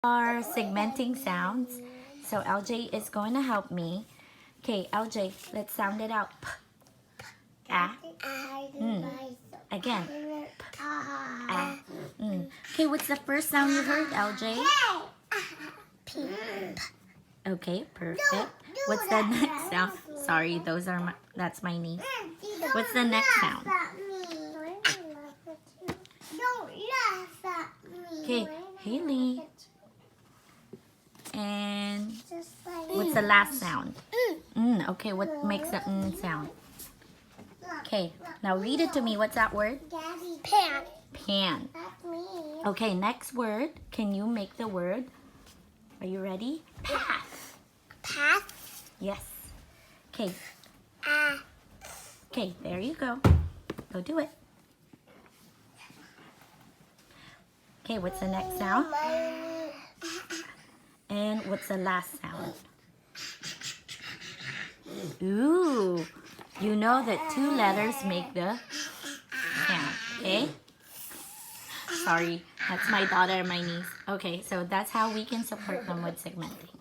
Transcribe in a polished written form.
Are segmenting sounds. So LJ is going to help me. Okay, LJ, let's sound it out. P, a, again. P, a, Okay, what's the first sound you heard, LJ? P. Okay, perfect. What's the next sound? Sorry, that's my niece. What's the next sound? Don't laugh at me. Okay, Haley. And Just like what's the last sound? Okay, what makes the sound? Okay, now read it to me. What's that word? Pan. Pan. That's me. Okay, next word. Can you make the word? Are you ready? Path. Path. Yes. Okay. Ah. Okay, there you go. Go do it. Okay, what's the next sound? And what's the last sound? Ooh, you know that 2 letters make the sound, okay? Sorry, that's my daughter and my niece. Okay, so that's how we can support them with segmenting.